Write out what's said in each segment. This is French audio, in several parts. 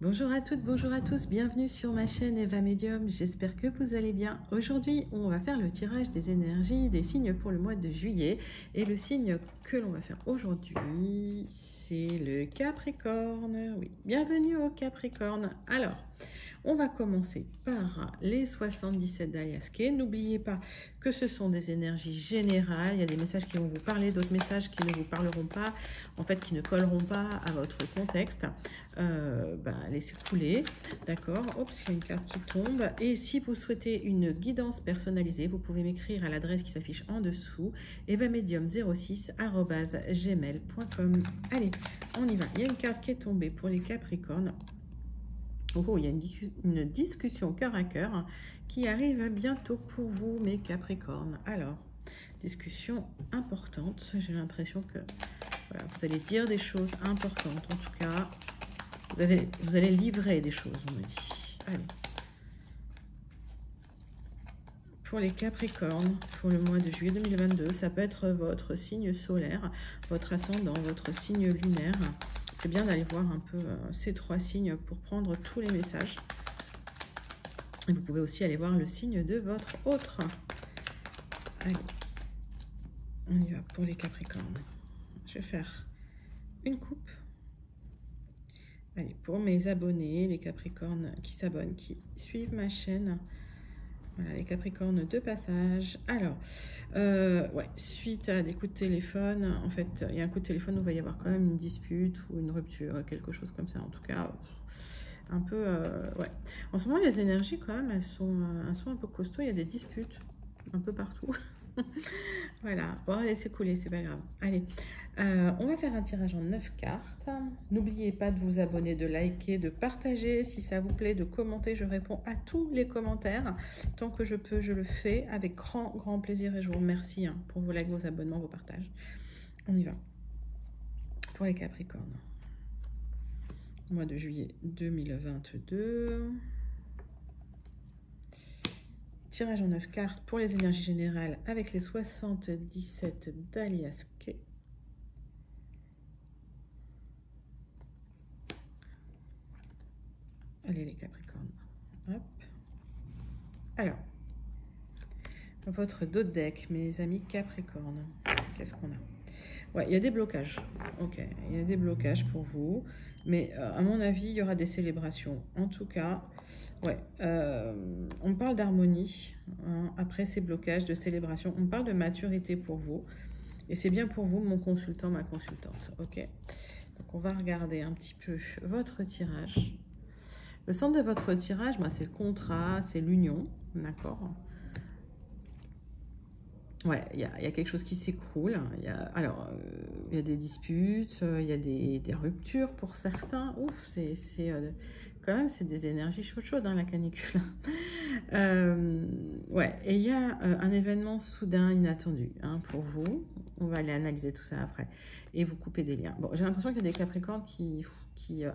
Bonjour à toutes, bonjour à tous, bienvenue sur ma chaîne Eva Medium, j'espère que vous allez bien. Aujourd'hui, on va faire le tirage des énergies, des signes pour le mois de juillet. Et le signe que l'on va faire aujourd'hui, c'est le Capricorne. Oui, bienvenue au Capricorne. Alors, on va commencer par les 77 d'Aliasqué. N'oubliez pas que ce sont des énergies générales. Il y a des messages qui vont vous parler, d'autres messages qui ne vous parleront pas, en fait, qui ne colleront pas à votre contexte. Laissez couler, d'accord. Oups, il y a une carte qui tombe. Et si vous souhaitez une guidance personnalisée, vous pouvez m'écrire à l'adresse qui s'affiche en dessous, evamedium06@gmail.com. Allez, on y va. Il y a une carte qui est tombée pour les Capricornes. Oh, il y a une discussion cœur à cœur qui arrive bientôt pour vous, mes Capricornes. Alors, discussion importante. J'ai l'impression que voilà, vous allez dire des choses importantes. En tout cas, vous allez livrer des choses, on me dit. Allez. Pour les Capricornes, pour le mois de juillet 2022, ça peut être votre signe solaire, votre ascendant, votre signe lunaire. C'est bien d'aller voir un peu ces trois signes pour prendre tous les messages. Et vous pouvez aussi aller voir le signe de votre autre. Allez, on y va pour les Capricornes. Je vais faire une coupe. Allez, pour mes abonnés, les Capricornes qui s'abonnent, qui suivent ma chaîne. Voilà, les Capricornes de passage. Alors, ouais, suite à des coups de téléphone, en fait, il y a un coup de téléphone où il va y avoir quand même une dispute ou une rupture, quelque chose comme ça. En tout cas, un peu, ouais. En ce moment, les énergies, quand même, elles sont un peu costauds. Il y a des disputes un peu partout. Voilà, bon, laissez couler, c'est pas grave. Allez, on va faire un tirage en 9 cartes. N'oubliez pas de vous abonner, de liker, de partager si ça vous plaît, de commenter. Je réponds à tous les commentaires. Tant que je peux, je le fais avec grand plaisir et je vous remercie pour vos likes, vos abonnements, vos partages. On y va. Pour les Capricornes. Mois de juillet 2022. Tirage en 9 cartes pour les énergies générales avec les 77 d'Aliasqué. Allez les Capricornes. Hop. Alors, votre dos de deck, mes amis Capricornes. Qu'est-ce qu'on a? Ouais, il y a des blocages. Ok, il y a des blocages pour vous. Mais à mon avis, il y aura des célébrations. En tout cas, ouais, on parle d'harmonie après ces blocages, de célébration. On parle de maturité pour vous. Et c'est bien pour vous, mon consultant, ma consultante. Ok. Donc, on va regarder un petit peu votre tirage. Le centre de votre tirage, c'est le contrat, c'est l'union. D'accord. Ouais, il y a quelque chose qui s'écroule. Il y a des disputes, il y a des ruptures pour certains. Ouf, quand même, c'est des énergies chaudes, la canicule. Ouais, et il y a un événement soudain, inattendu pour vous. On va aller analyser tout ça après. Et vous coupez des liens. Bon, j'ai l'impression qu'il y a des Capricornes qui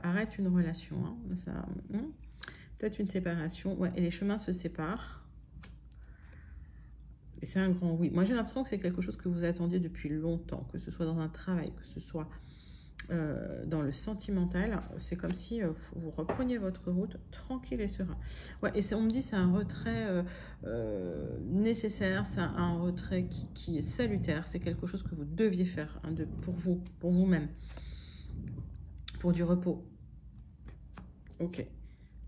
arrêtent une relation. Peut-être une séparation. Ouais, et les chemins se séparent. Et c'est un grand oui. Moi, j'ai l'impression que c'est quelque chose que vous attendiez depuis longtemps, que ce soit dans un travail, que ce soit dans le sentimental. C'est comme si vous repreniez votre route tranquille et serein. Ouais, et on me dit c'est un retrait nécessaire, c'est un retrait qui est salutaire. C'est quelque chose que vous deviez faire pour vous, pour vous-même, pour du repos. Ok.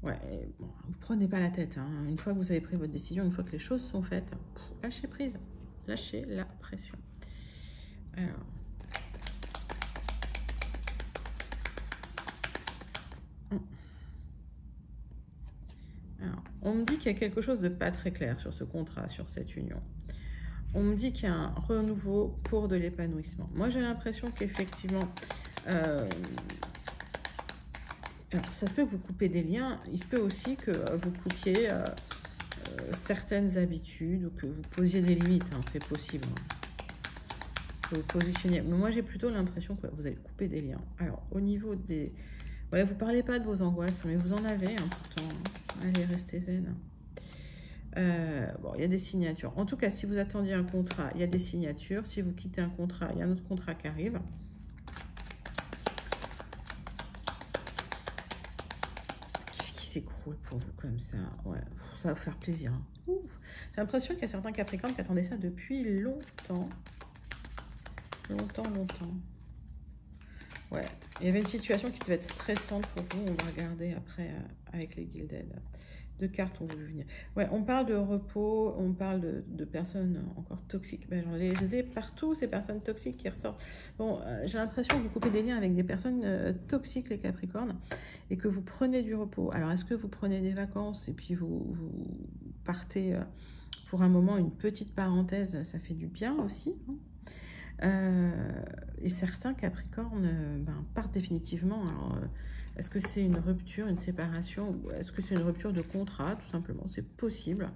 Ouais, bon, vous prenez pas la tête. Une fois que vous avez pris votre décision, une fois que les choses sont faites, lâchez prise, lâchez la pression. Alors, on me dit qu'il y a quelque chose de pas très clair sur ce contrat, sur cette union. On me dit qu'il y a un renouveau pour de l'épanouissement. Moi, j'ai l'impression qu'effectivement, alors, ça se peut que vous coupez des liens. Il se peut aussi que vous coupiez certaines habitudes ou que vous posiez des limites. C'est possible. Que vous positionniez. Mais moi, j'ai plutôt l'impression que vous allez couper des liens. Alors, au niveau des... Ouais, vous ne parlez pas de vos angoisses, mais vous en avez pourtant. Allez, restez zen. Bon, il y a des signatures. En tout cas, si vous attendiez un contrat, il y a des signatures. Si vous quittez un contrat, il y a un autre contrat qui arrive. s'écroule pour vous comme ça. Ouais, ça va vous faire plaisir. Hein. J'ai l'impression qu'il y a certains Capricornes qui attendaient ça depuis longtemps. Longtemps. Ouais, il y avait une situation qui devait être stressante pour vous. On va regarder après avec les Gilded. De cartes ont voulu venir. Ouais, on parle de repos, on parle de personnes encore toxiques. Ben, j'en les ai partout, ces personnes toxiques qui ressortent. Bon, j'ai l'impression que vous coupez des liens avec des personnes toxiques, les Capricornes, et que vous prenez du repos. Alors, est-ce que vous prenez des vacances et puis vous partez pour un moment, une petite parenthèse, ça fait du bien aussi, hein. Et certains Capricornes partent définitivement. Alors, est-ce que c'est une rupture, une séparation, ou est-ce que c'est une rupture de contrat, tout simplement? C'est possible.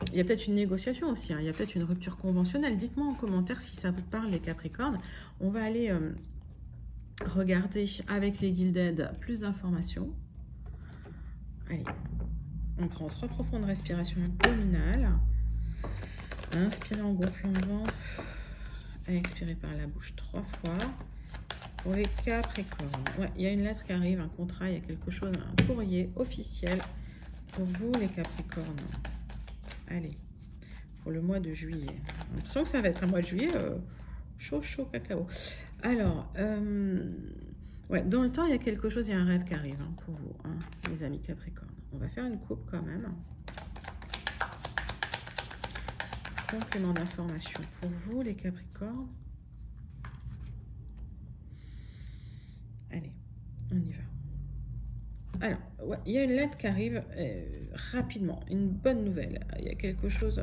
Il y a peut-être une négociation aussi, hein. Il y a peut-être une rupture conventionnelle. Dites-moi en commentaire si ça vous parle, les Capricornes. On va aller regarder avec les Gilded plus d'informations. Allez, on prend 3 profondes respirations abdominales. Inspirez en gonflant le ventre. Expirez par la bouche 3 fois. Pour les Capricornes, ouais, il y a une lettre qui arrive, un contrat, il y a quelque chose, un courrier officiel pour vous, les Capricornes. Allez, pour le mois de juillet. J'ai l'impression que ça va être un mois de juillet chaud cacao. Alors, ouais, dans le temps, il y a quelque chose, il y a un rêve qui arrive hein, pour vous, hein, les amis Capricornes. On va faire une coupe quand même. Complément d'information pour vous, les Capricornes. Allez, on y va. Alors, ouais, il y a une lettre qui arrive rapidement, une bonne nouvelle. Il y a quelque chose,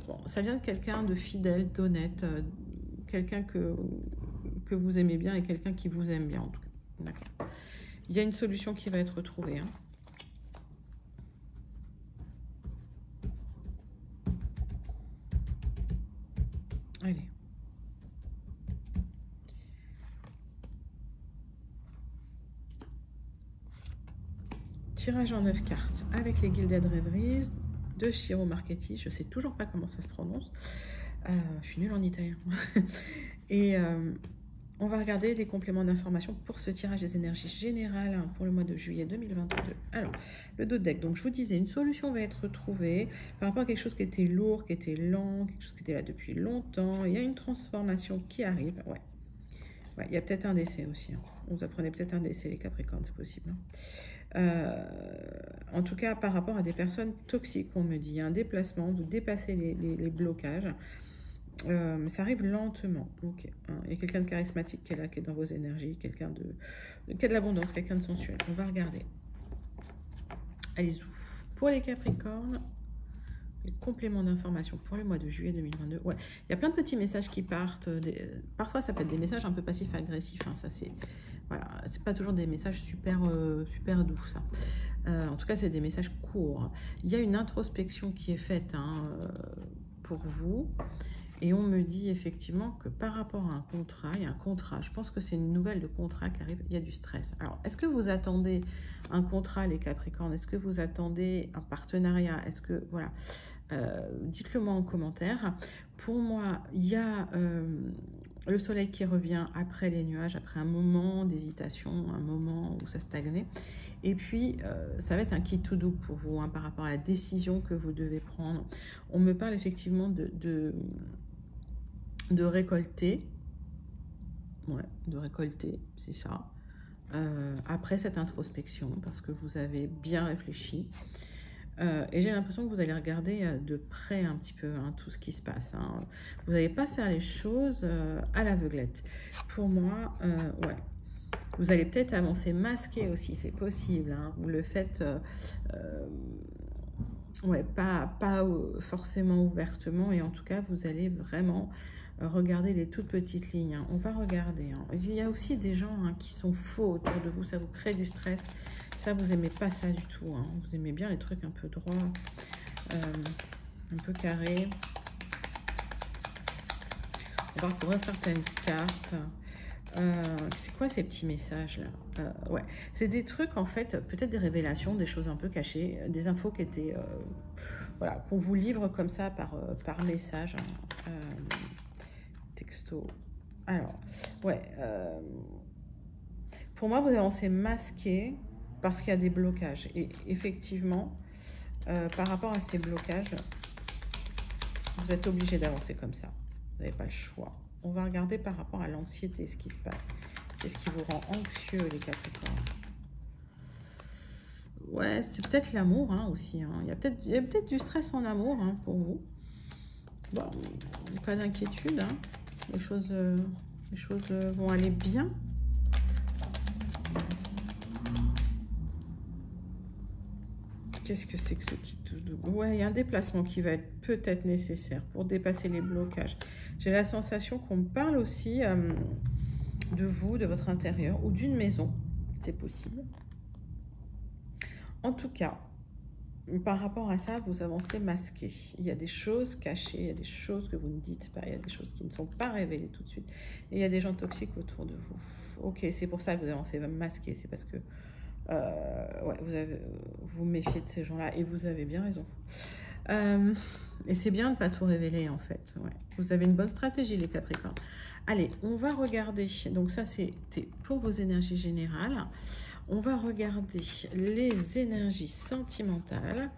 bon, ça vient de quelqu'un de fidèle, d'honnête, quelqu'un que vous aimez bien et quelqu'un qui vous aime bien en tout cas. D'accord. Il y a une solution qui va être trouvée. Hein. Allez. Tirage en 9 cartes avec les Gilded Rêveries de Shiro Marchetti. Je ne sais toujours pas comment ça se prononce. Je suis nulle en italien. Et on va regarder les compléments d'information pour ce tirage des énergies générales hein, pour le mois de juillet 2022. Alors, le dos de deck. Donc, je vous disais, une solution va être trouvée par rapport à quelque chose qui était lourd, qui était lent, quelque chose qui était là depuis longtemps. Il y a une transformation qui arrive. Ouais. Ouais, il y a peut-être un décès aussi. Hein. Vous apprenez peut-être un décès, les Capricornes, c'est possible. Hein. En tout cas, par rapport à des personnes toxiques, on me dit un déplacement, vous dépassez les blocages. Mais ça arrive lentement. Ok. Hein. Il y a quelqu'un de charismatique qui est là, qui est dans vos énergies, quelqu'un qui a de l'abondance, quelqu'un de sensuel. On va regarder. Allez-y. Pour les Capricornes, les compléments d'information pour le mois de juillet 2022. Ouais, il y a plein de petits messages qui partent. Parfois, ça peut être des messages un peu passifs-agressifs. Hein. Ça, c'est voilà, c'est pas toujours des messages super doux, ça. En tout cas, c'est des messages courts. Il y a une introspection qui est faite hein, pour vous. Et on me dit effectivement que par rapport à un contrat, il y a un contrat. Je pense que c'est une nouvelle de contrat qui arrive. Il y a du stress. Alors, est-ce que vous attendez un contrat, les Capricornes? Est-ce que vous attendez un partenariat? Est-ce que... Voilà. Dites-le moi en commentaire. Pour moi, il y a le soleil qui revient après les nuages, après un moment d'hésitation, un moment où ça stagnait. Et puis, ça va être un key to do pour vous hein, par rapport à la décision que vous devez prendre. On me parle effectivement de récolter. Ouais, de récolter, c'est ça. Après cette introspection, parce que vous avez bien réfléchi. Et j'ai l'impression que vous allez regarder de près un petit peu hein, tout ce qui se passe. Hein. Vous n'allez pas faire les choses à l'aveuglette. Pour moi, ouais. Vous allez peut-être avancer masqué aussi, c'est possible. Hein. Vous le faites, ouais, pas forcément ouvertement. Et en tout cas, vous allez vraiment regarder les toutes petites lignes. Hein. On va regarder. Hein. Il y a aussi des gens hein, qui sont faux autour de vous. Ça vous crée du stress. Ça, vous aimez pas ça du tout. Hein. Vous aimez bien les trucs un peu droits, un peu carrés. On va recouvrir certaines cartes. C'est quoi ces petits messages là? Ouais, c'est des trucs en fait, peut-être des révélations, des choses un peu cachées, des infos qui étaient, voilà, qu'on vous livre comme ça par message, hein, texto. Alors, ouais, pour moi vous avancez masqué. parce qu'il y a des blocages. Et effectivement, par rapport à ces blocages, vous êtes obligé d'avancer comme ça. Vous n'avez pas le choix. On va regarder par rapport à l'anxiété, ce qui se passe. Qu'est-ce qui vous rend anxieux, les Capricornes? Ouais, c'est peut-être l'amour hein, aussi. Hein. Il y a peut-être du stress en amour hein, pour vous. Bon, pas d'inquiétude. Hein. Les choses vont aller bien. Qu'est-ce que c'est que ce qui touche? Ouais, il y a un déplacement qui va être peut-être nécessaire pour dépasser les blocages. J'ai la sensation qu'on me parle aussi de vous, de votre intérieur ou d'une maison. C'est possible. En tout cas, par rapport à ça, vous avancez masqué. Il y a des choses cachées, il y a des choses que vous ne dites pas, il y a des choses qui ne sont pas révélées tout de suite. Et il y a des gens toxiques autour de vous. Ok, c'est pour ça que vous avancez masqué. C'est parce que ouais, vous méfiez de ces gens-là et vous avez bien raison. Et c'est bien de ne pas tout révéler en fait. Ouais. Vous avez une bonne stratégie les Capricornes. Allez, on va regarder. Donc ça c'était pour vos énergies générales. On va regarder les énergies sentimentales.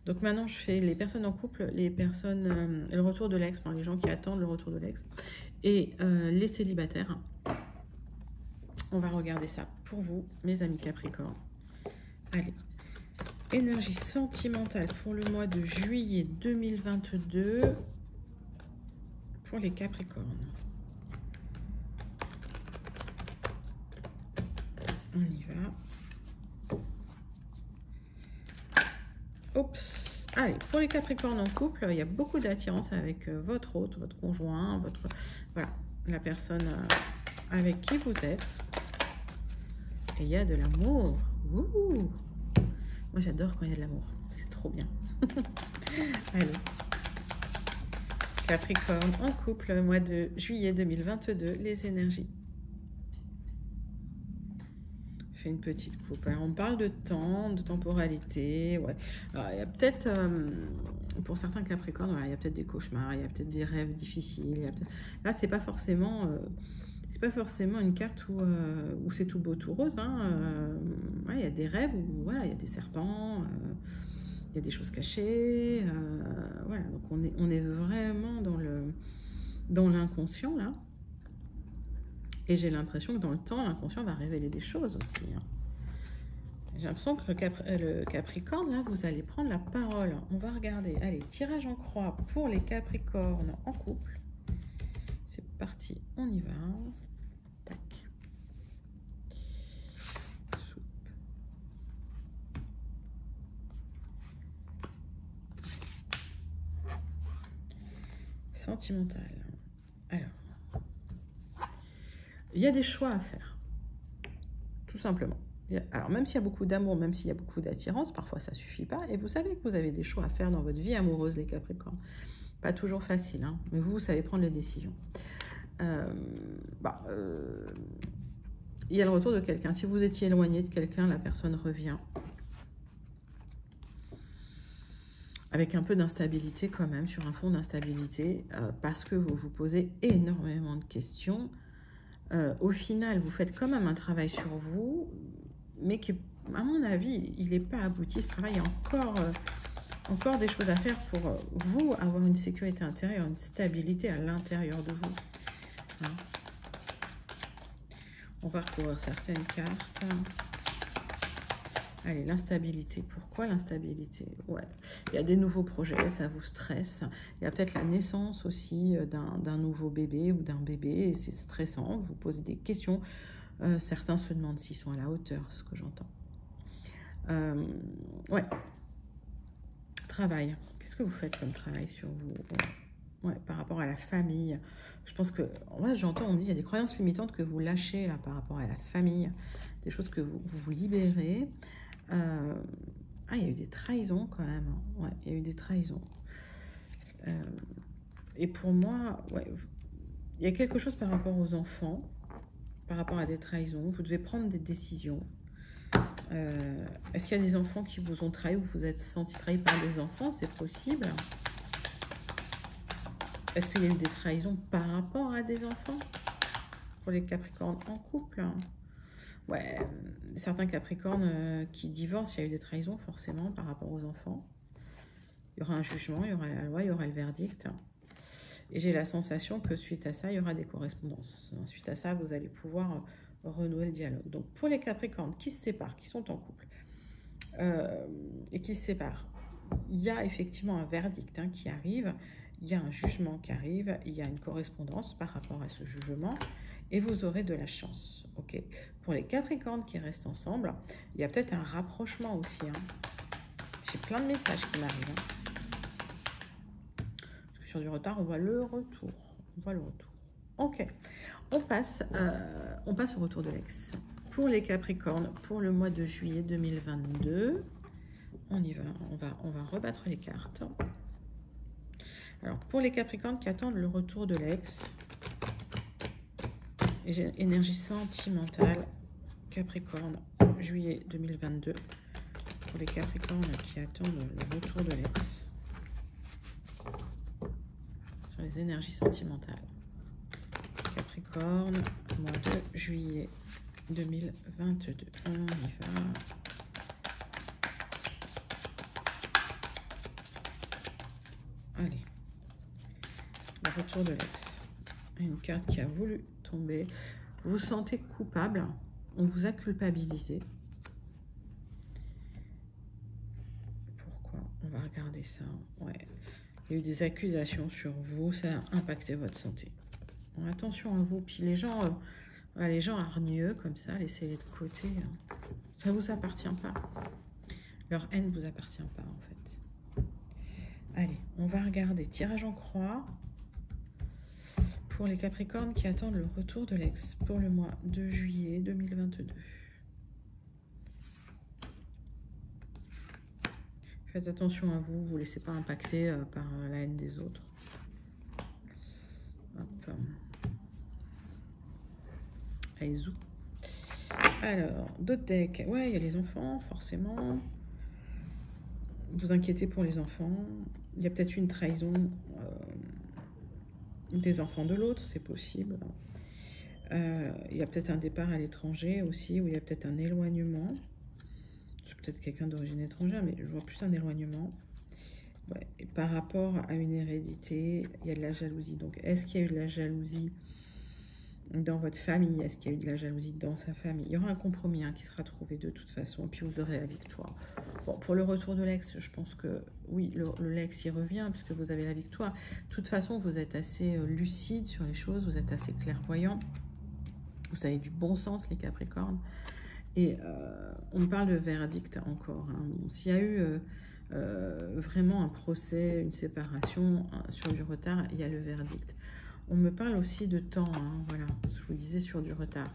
Donc maintenant je fais les personnes en couple, les personnes, le retour de l'ex, enfin, les gens qui attendent le retour de l'ex et les célibataires. On va regarder ça pour vous, mes amis Capricorne. Allez, énergie sentimentale pour le mois de juillet 2022 pour les Capricornes. On y va. Oups. Allez, pour les Capricornes en couple, il y a beaucoup d'attirance avec votre hôte, votre conjoint, voilà, la personne avec qui vous êtes. Et il y a de l'amour. Ouh. Moi, j'adore quand il y a de l'amour. C'est trop bien. Allez. Capricorne en couple, le mois de juillet 2022, les énergies. Fais une petite coupe. Alors, on parle de temps, de temporalité. Ouais. Alors, il y a peut-être, pour certains Capricornes, voilà, il y a peut-être des cauchemars, il y a peut-être des rêves difficiles. Là, c'est pas forcément... c'est pas forcément une carte où c'est tout beau, tout rose. Hein. Ouais, il y a des rêves où voilà, il y a des serpents, il y a des choses cachées. Voilà, donc on est vraiment dans l'inconscient là. Et j'ai l'impression que dans le temps, l'inconscient va révéler des choses aussi. Hein. J'ai l'impression que le Capricorne, là, vous allez prendre la parole. On va regarder. Allez, tirage en croix pour les Capricornes en couple. C'est parti, on y va. Tac. Soupe. Sentimental. Alors, il y a des choix à faire, tout simplement. Alors, même s'il y a beaucoup d'amour, même s'il y a beaucoup d'attirance, parfois ça ne suffit pas. Et vous savez que vous avez des choix à faire dans votre vie amoureuse, les Capricornes. Pas toujours facile, hein, mais vous savez prendre les décisions. Il y a le retour de quelqu'un. Si vous étiez éloigné de quelqu'un, la personne revient. Avec un peu d'instabilité quand même, sur un fond d'instabilité, parce que vous vous posez énormément de questions. Au final, vous faites quand même un travail sur vous, mais qui, à mon avis, il n'est pas abouti. Ce travail, il y a encore des choses à faire pour vous avoir une sécurité intérieure, une stabilité à l'intérieur de vous. Hein. On va recouvrir certaines cartes. Allez, l'instabilité. Pourquoi l'instabilité? Ouais, il y a des nouveaux projets, ça vous stresse. Il y a peut-être la naissance aussi d'un nouveau bébé ou d'un bébé, et c'est stressant. Vous posez des questions. Certains se demandent s'ils sont à la hauteur, ce que j'entends. Ouais. Travail. Qu'est-ce que vous faites comme travail sur vous? Ouais, par rapport à la famille. Je pense que, ouais, j'entends, on dit, il y a des croyances limitantes que vous lâchez là par rapport à la famille. Des choses que vous libérez. Ah, il y a eu des trahisons quand même. Hein. Ouais, il y a eu des trahisons. Et pour moi, ouais, il y a quelque chose par rapport aux enfants, par rapport à des trahisons. Vous devez prendre des décisions. Est-ce qu'il y a des enfants qui vous ont trahi ou vous êtes senti trahi par des enfants? C'est possible. Est-ce qu'il y a eu des trahisons par rapport à des enfants pour les Capricornes en couple? Ouais, certains Capricornes qui divorcent, il y a eu des trahisons forcément par rapport aux enfants. Il y aura un jugement, il y aura la loi, il y aura le verdict. Et j'ai la sensation que suite à ça, il y aura des correspondances. Suite à ça, vous allez pouvoir renouer le dialogue. Donc pour les Capricornes qui se séparent, qui sont en couple et qui se séparent, il y a effectivement un verdict qui arrive, il y a un jugement qui arrive, il y a une correspondance par rapport à ce jugement et vous aurez de la chance. Ok. Pour les Capricornes qui restent ensemble, il y a peut-être un rapprochement aussi. J'ai plein de messages qui m'arrivent. Sur du retard, on voit le retour. On voit le retour. Ok. On passe au retour de l'ex. Pour les Capricornes, pour le mois de juillet 2022, on y va. On va rebattre les cartes. Alors, pour les Capricornes qui attendent le retour de l'ex, énergie sentimentale, Capricorne, juillet 2022. Pour les Capricornes qui attendent le retour de l'ex. Sur les énergies sentimentales. Capricorne, mois de juillet 2022. On y va. Allez. Le retour de l'ex. Une carte qui a voulu tomber. Vous vous sentez coupable. On vous a culpabilisé. Pourquoi? On va regarder ça. Ouais. Il y a eu des accusations sur vous. Ça a impacté votre santé. Bon, attention à vous. Puis les gens hargneux comme ça, laissez-les de côté. Ça vous appartient pas. Leur haine vous appartient pas en fait. Allez, on va regarder. Tirage en croix. Pour les Capricornes qui attendent le retour de l'ex pour le mois de juillet 2022. Faites attention à vous, vous ne laissez pas impacter par la haine des autres. Hop. Allez, zou. Alors, d'autres decks. Ouais, il y a les enfants, forcément. Vous inquiétez pour les enfants. Il y a peut-être une trahison des enfants de l'autre, c'est possible. Il y a peut-être un départ à l'étranger aussi, où il y a peut-être un éloignement. C'est peut-être quelqu'un d'origine étrangère, mais je vois plus un éloignement. Ouais. Et par rapport à une hérédité, il y a de la jalousie. Donc, est-ce qu'il y a eu de la jalousie dans votre famille? Est-ce qu'il y a eu de la jalousie dans sa famille? Il y aura un compromis qui sera trouvé de toute façon, et puis vous aurez la victoire. Bon, pour le retour de l'ex, je pense que oui, le l'ex y revient, puisque vous avez la victoire. De toute façon, vous êtes assez lucide sur les choses, vous êtes assez clairvoyant. Vous avez du bon sens, les Capricornes. Et on me parle de verdict encore. Bon, s'il y a eu vraiment un procès, une séparation sur du retard, il y a le verdict. On me parle aussi de temps, voilà, je vous disais sur du retard.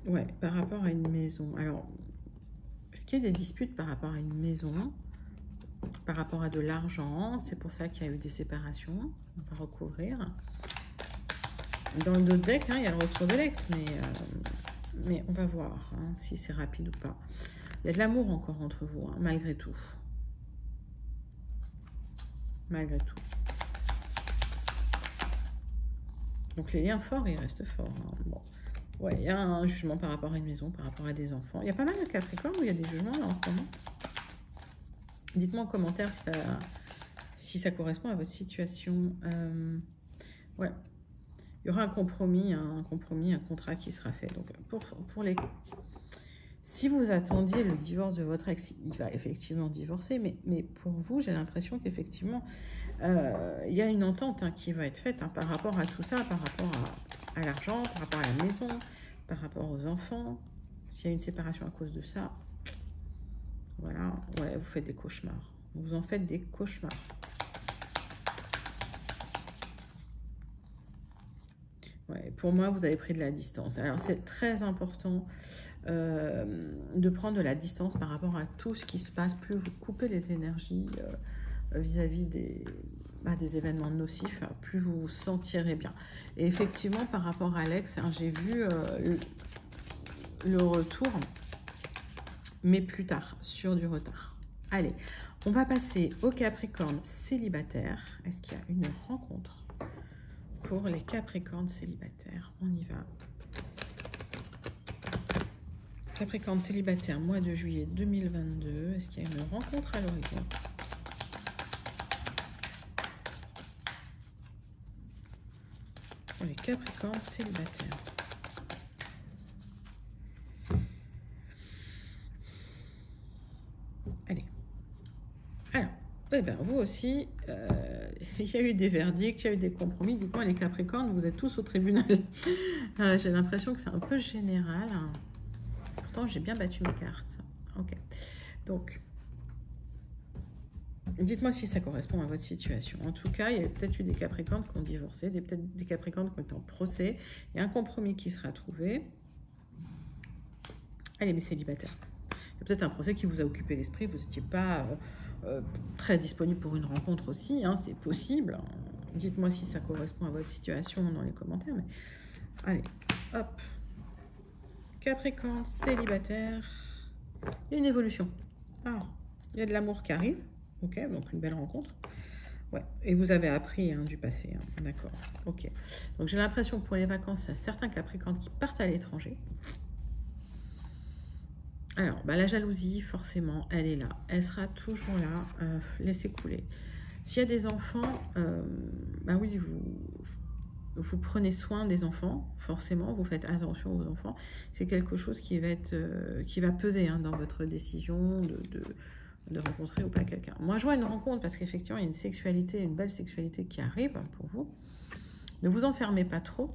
Ouais, par rapport à une maison. Alors, est-ce qu'il y a des disputes par rapport à une maison, par rapport à de l'argent? C'est pour ça qu'il y a eu des séparations. On va recouvrir. Dans le d'autres deck, il y a le retour de l'ex, mais on va voir si c'est rapide ou pas. Il y a de l'amour encore entre vous, malgré tout. Malgré tout. Donc les liens forts, ils restent forts. Bon. Ouais, il y a un jugement par rapport à une maison, par rapport à des enfants. Il y a pas mal de Capricorne où il y a des jugements là en ce moment. Dites-moi en commentaire si ça correspond à votre situation. Ouais. Il y aura un compromis, un contrat qui sera fait. Donc, pour les... Si vous attendiez le divorce de votre ex, il va effectivement divorcer, mais pour vous, j'ai l'impression qu'effectivement, il y a une entente qui va être faite par rapport à tout ça, par rapport à l'argent, par rapport à la maison, par rapport aux enfants. S'il y a une séparation à cause de ça, voilà, ouais, vous faites des cauchemars. Vous en faites des cauchemars. Ouais, pour moi, vous avez pris de la distance. Alors, c'est très important de prendre de la distance par rapport à tout ce qui se passe. Plus vous coupez les énergies vis-à-vis des événements nocifs, plus vous vous sentirez bien. Et effectivement, par rapport à l'ex, j'ai vu le retour, mais plus tard, sur du retard. Allez, on va passer au Capricorne célibataire. Est-ce qu'il y a une rencontre pour les Capricornes célibataires? On y va. Capricorne célibataire, mois de juillet 2022. Est-ce qu'il y a une rencontre à l'horizon? Pour les Capricornes célibataires. Allez. Alors, eh bien, vous aussi, il y a eu des verdicts, il y a eu des compromis. Dites-moi, les Capricornes, vous êtes tous au tribunal. J'ai l'impression que c'est un peu général. Pourtant, j'ai bien battu mes cartes. Ok. Donc, dites-moi si ça correspond à votre situation. En tout cas, il y a peut-être eu des Capricornes qui ont divorcé, peut-être des Capricornes qui ont été en procès. Il y a un compromis qui sera trouvé. Allez, mes célibataires. Il y a peut-être un procès qui vous a occupé l'esprit. Vous n'étiez pas très disponible pour une rencontre aussi. Hein, c'est possible. Dites-moi si ça correspond à votre situation dans les commentaires. Mais... Allez, hop. Capricorne, célibataire. Il y a une évolution. Ah, il y a de l'amour qui arrive. Ok, donc une belle rencontre. Ouais, et vous avez appris du passé. Hein. D'accord, ok. Donc j'ai l'impression pour les vacances, il y a certains Capricornes qui partent à l'étranger. Alors, bah, la jalousie, forcément, elle est là. Elle sera toujours là. Laissez couler. S'il y a des enfants, bah oui, vous prenez soin des enfants, forcément. Vous faites attention aux enfants. C'est quelque chose qui va peser dans votre décision de rencontrer ou pas quelqu'un. Moi, je vois une rencontre parce qu'effectivement, il y a une sexualité, une belle sexualité qui arrive pour vous. Ne vous enfermez pas trop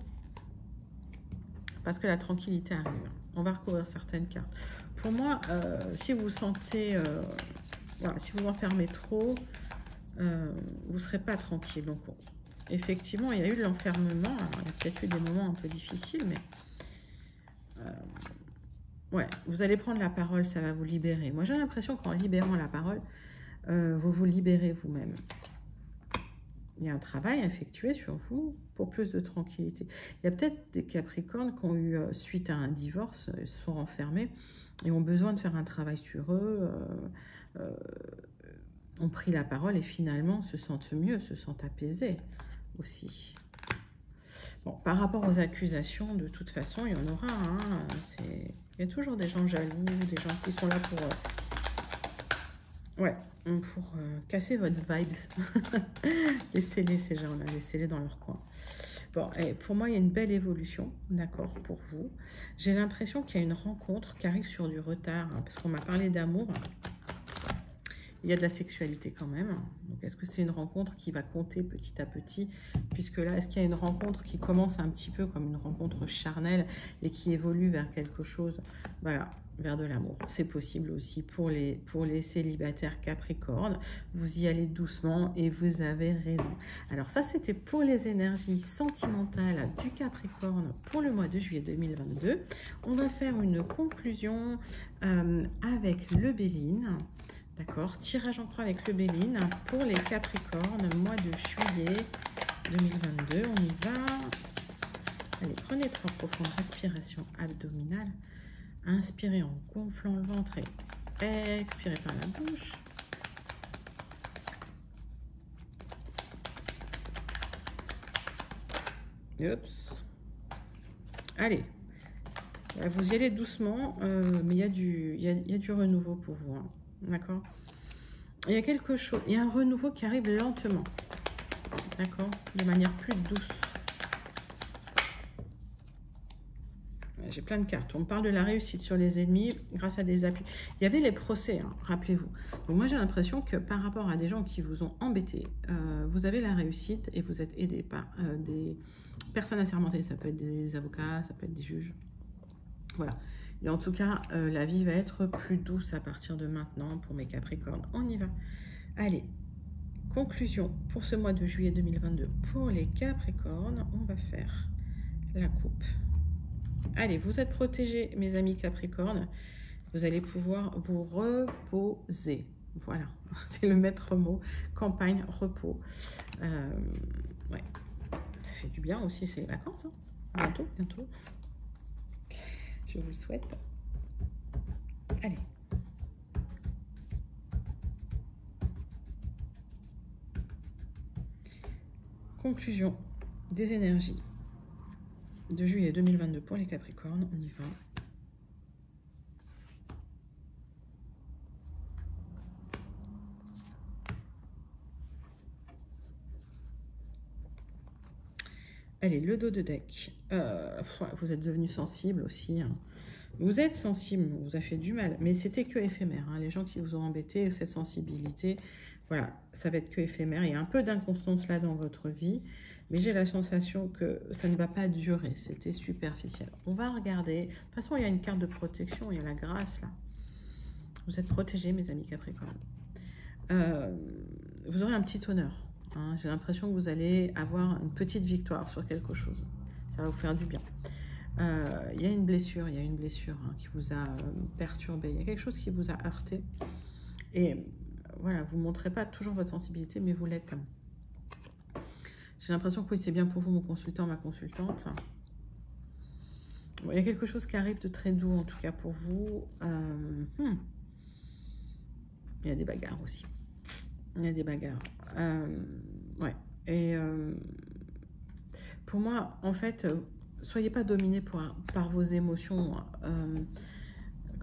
parce que la tranquillité arrive. On va recouvrir certaines cartes. Pour moi, si vous sentez, voilà, si vous enfermez trop, vous ne serez pas tranquille. Donc, effectivement, il y a eu de l'enfermement. Il y a peut-être eu des moments un peu difficiles, mais ouais, vous allez prendre la parole, ça va vous libérer. Moi, j'ai l'impression qu'en libérant la parole, vous vous libérez vous-même. Il y a un travail à effectuer sur vous pour plus de tranquillité. Il y a peut-être des Capricornes qui ont eu, suite à un divorce, se sont renfermés et ont besoin de faire un travail sur eux, ont pris la parole et finalement se sentent mieux, se sentent apaisés aussi. Bon, par rapport aux accusations, de toute façon, il y en aura. Hein, il y a toujours des gens jaloux, des gens qui sont là pour... ouais, pour casser votre vibes. Laissez-les, ces gens-là, laissez-les dans leur coin. Bon, et pour moi, il y a une belle évolution, d'accord, pour vous. J'ai l'impression qu'il y a une rencontre qui arrive sur du retard, parce qu'on m'a parlé d'amour. Il y a de la sexualité quand même. Donc, est-ce que c'est une rencontre qui va compter petit à petit? Puisque là, est-ce qu'il y a une rencontre qui commence un petit peu comme une rencontre charnelle et qui évolue vers quelque chose, voilà, vers de l'amour? C'est possible aussi pour les célibataires Capricorne. Vous y allez doucement et vous avez raison. Alors ça, c'était pour les énergies sentimentales du Capricorne pour le mois de juillet 2022. On va faire une conclusion avec le Béline. D'accord, tirage en croix avec le Béline pour les Capricornes, mois de juillet 2022. On y va. Allez, prenez 3 profondes respirations abdominales. Inspirez en gonflant le ventre et expirez par la bouche. Oups. Allez, vous y allez doucement, mais il y a du renouveau pour vous. Hein. D'accord, il y a quelque chose, il y a un renouveau qui arrive lentement, d'accord, de manière plus douce. J'ai plein de cartes. On me parle de la réussite sur les ennemis grâce à des appuis. Il y avait les procès, hein, rappelez-vous. Donc moi j'ai l'impression que par rapport à des gens qui vous ont embêté, vous avez la réussite et vous êtes aidé par des personnes assermentées. Ça peut être des avocats, ça peut être des juges. Voilà. Et en tout cas, la vie va être plus douce à partir de maintenant pour mes Capricornes. On y va. Allez, conclusion pour ce mois de juillet 2022. Pour les Capricornes, on va faire la coupe. Allez, vous êtes protégés, mes amis Capricornes. Vous allez pouvoir vous reposer. Voilà, c'est le maître mot. Campagne, repos. Ouais. Ça fait du bien aussi, c'est les vacances. Hein. Bientôt, bientôt. Je vous le souhaite. Allez. Conclusion des énergies de juillet 2022 pour les Capricornes. On y va. Allez, le dos de deck. Vous êtes devenu sensible aussi. Hein. Vous êtes sensible, vous avez fait du mal, mais c'était que éphémère. Hein. Les gens qui vous ont embêté, cette sensibilité, voilà, ça va être que éphémère. Il y a un peu d'inconstance là dans votre vie, mais j'ai la sensation que ça ne va pas durer. C'était superficiel. On va regarder. De toute façon, il y a une carte de protection, il y a la grâce là. Vous êtes protégés, mes amis Capricorne. Vous aurez un petit honneur. Hein. J'ai l'impression que vous allez avoir une petite victoire sur quelque chose. Ça va vous faire du bien. Il y a une blessure, hein, qui vous a perturbé. Il y a quelque chose qui vous a heurté. Et voilà, vous ne montrez pas toujours votre sensibilité, mais vous l'êtes. J'ai l'impression que oui, c'est bien pour vous, mon consultant, ma consultante. Bon, il y a quelque chose qui arrive de très doux, en tout cas pour vous. Il y a des bagarres aussi. Il y a des bagarres. Ouais. Et pour moi, en fait, soyez pas dominés par vos émotions.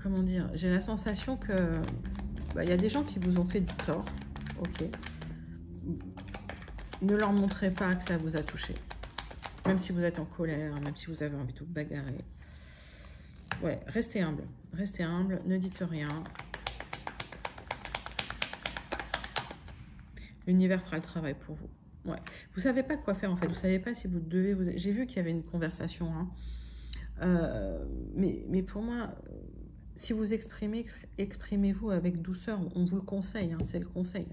Comment dire? J'ai la sensation que il y a des gens qui vous ont fait du tort. Ok. Ne leur montrez pas que ça vous a touché. Même si vous êtes en colère, même si vous avez envie de vous bagarrer. Ouais, restez humble. Restez humble, ne dites rien. L'univers fera le travail pour vous. Ouais. Vous ne savez pas quoi faire en fait. Vous ne savez pas si vous devez vous... J'ai vu qu'il y avait une conversation. Hein. Mais pour moi, si vous exprimez, exprimez-vous avec douceur. On vous le conseille. Hein, c'est le conseil.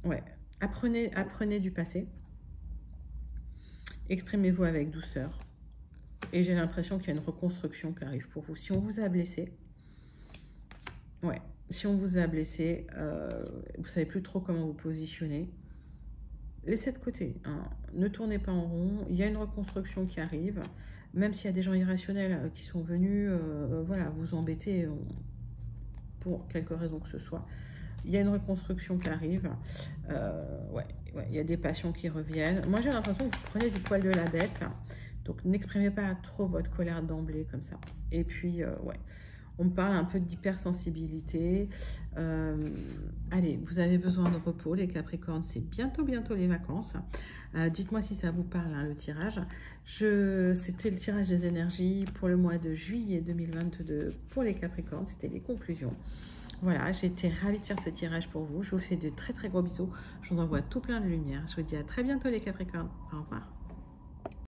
Ouais. Apprenez du passé. Exprimez-vous avec douceur. Et j'ai l'impression qu'il y a une reconstruction qui arrive pour vous. Si on vous a blessé, ouais. Si on vous a blessé, vous ne savez plus trop comment vous positionner, laissez de côté. Hein. Ne tournez pas en rond. Il y a une reconstruction qui arrive. Même s'il y a des gens irrationnels qui sont venus voilà, vous embêter pour quelque raison que ce soit. Il y a une reconstruction qui arrive. Ouais, il y a des passions qui reviennent. Moi, j'ai l'impression que vous prenez du poil de la bête. Donc, n'exprimez pas trop votre colère d'emblée comme ça. Et puis, ouais. On me parle un peu d'hypersensibilité. Allez, vous avez besoin de repos, les Capricornes. C'est bientôt les vacances. Dites-moi si ça vous parle, hein, le tirage. C'était le tirage des énergies pour le mois de juillet 2022 pour les Capricornes. C'était les conclusions. Voilà, j'ai été ravie de faire ce tirage pour vous. Je vous fais de très gros bisous. Je vous envoie tout plein de lumière. Je vous dis à très bientôt, les Capricornes. Au revoir.